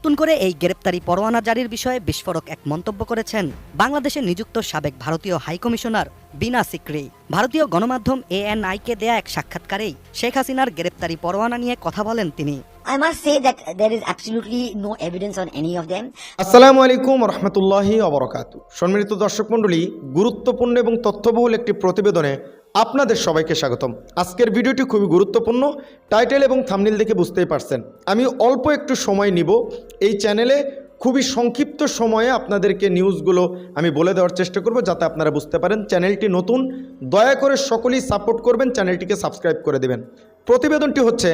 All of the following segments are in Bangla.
নতুন করে এই গ্রেপ্তারি পরোয়ানা জারির বিষয়ে বিস্ফোরক এক মন্তব্য করেছেন বাংলাদেশে নিযুক্ত সাবেক ভারতীয় হাইকমিশনার বিনা সিকরি। ভারতীয় গণমাধ্যম ANI-কে দেয়া এক সাক্ষাৎকারেই শেখ হাসিনার গ্রেপ্তারি পরোয়ানা নিয়ে কথা বলেন তিনি। I must say that there is absolutely no evidence on any of them. আসসালামু আলাইকুম রহমতুল্লাহি ওয়া বারাকাতুহু। সম্মানিত দর্শক মণ্ডলী, গুরুত্বপূর্ণ এবং তথ্যবহুল একটি প্রতিবেদনে আপনাদের সবাইকে স্বাগতম। আজকের ভিডিওটি খুবই গুরুত্বপূর্ণ। টাইটেল এবং থাম্বনেল দেখে বুঝতেই পারছেন। আমি অল্প একটু সময় নিব এই চ্যানেলে, খুবই সংক্ষিপ্ত সময়ে আপনাদেরকে নিউজগুলো আমি বলে দেওয়ার চেষ্টা করব যাতে আপনারা বুঝতে পারেন। চ্যানেলটি নতুন, দয়া করে সকলেই সাপোর্ট করবেন, চ্যানেলটিকে সাবস্ক্রাইব করে দেবেন। প্রতিবেদনটি হচ্ছে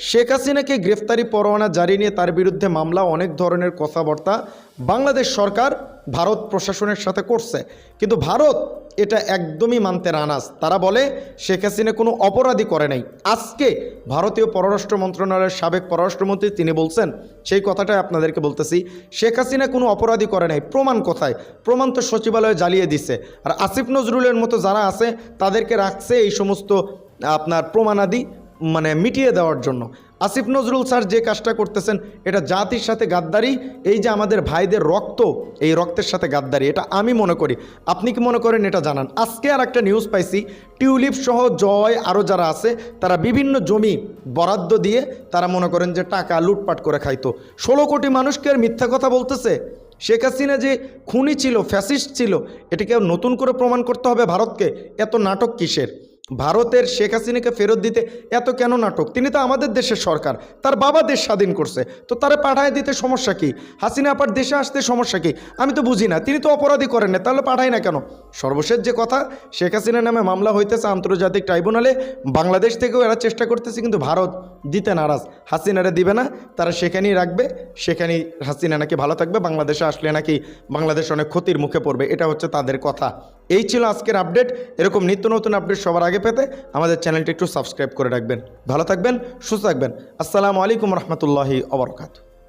শেখ হাসিনাকে গ্রেফতারি পরোয়ানা জারি নিয়ে তার বিরুদ্ধে মামলা, অনেক ধরনের কথাবার্তা বাংলাদেশ সরকার ভারত প্রশাসনের সাথে করছে, কিন্তু ভারত এটা একদমই মানতে নারাজ। তারা বলে শেখ হাসিনা কোনো অপরাধী করে নাই। আজকে ভারতীয় পররাষ্ট্র মন্ত্রণালয়ের সাবেক পররাষ্ট্রমন্ত্রী তিনি বলছেন, সেই কথাটাই আপনাদেরকে বলতেছি, শেখ হাসিনা কোনো অপরাধী করে নাই। প্রমাণ কোথায়? প্রমাণ তো সচিবালয়ে জ্বালিয়ে দিছে। আর আসিফ নজরুলের মতো যারা আছে তাদেরকে রাখছে এই সমস্ত আপনার প্রমাণাদি মিটিয়ে দেওয়ার জন্য। আসিফ নজরুল স্যার যে কাজটা করতেছেন এটা জাতির সাথে গাদ্দারি। এই যে আমাদের ভাইদের রক্ত, এই রক্তের সাথে গাদ্দারি, এটা আমি মনে করি। আপনি কি মনে করেন এটা জানান। আজকে আর একটা নিউজ পাইছি, টিউলিপ সহ জয় আরও যারা আছে তারা বিভিন্ন জমি বরাদ্দ দিয়ে তারা মনে করেন যে টাকা লুটপাট করে খাইতো। 16 কোটি মানুষকে আর মিথ্যা কথা বলতেছে। শেখ হাসিনা যে খুনি ছিল, ফ্যাসিস্ট ছিল, এটাকে নতুন করে প্রমাণ করতে হবে ভারতকে। এত নাটক কিসের? ভারতের শেখ হাসিনাকে ফেরত দিতে এত কেন নাটক? তিনি তো আমাদের দেশের সরকার, তার বাবা দেশ স্বাধীন করছে, তো তারা পাঠায় দিতে সমস্যা কি? হাসিনা আপার দেশে আসতে সমস্যা কি? আমি তো বুঝি না। তিনি তো অপরাধী করেন না, তাহলে পাঠায় না কেন? সর্বশেষ যে কথা, শেখ হাসিনার নামে মামলা হইতেছে আন্তর্জাতিক ট্রাইব্যুনালে, বাংলাদেশ থেকেও এরা চেষ্টা করতেছে, কিন্তু ভারত দিতে নারাজ। হাসিনারে দিবে না, তারা সেখানেই রাখবে, সেখানেই হাসিনা নাকি ভালো থাকবে, বাংলাদেশে আসলে নাকি বাংলাদেশ অনেক ক্ষতির মুখে পড়বে। এটা হচ্ছে তাদের কথা। এই ছিল আজকের আপডেট। এরকম নিত্য নতুন আপডেট সবার আগে পেতে আমাদের চ্যানেলটি একটু সাবস্ক্রাইব করে রাখবেন। ভালো থাকবেন, সুস্থ থাকবেন। আসসালামু আলাইকুম রহমতুল্লাহি ওয়া বারাকাতুহু।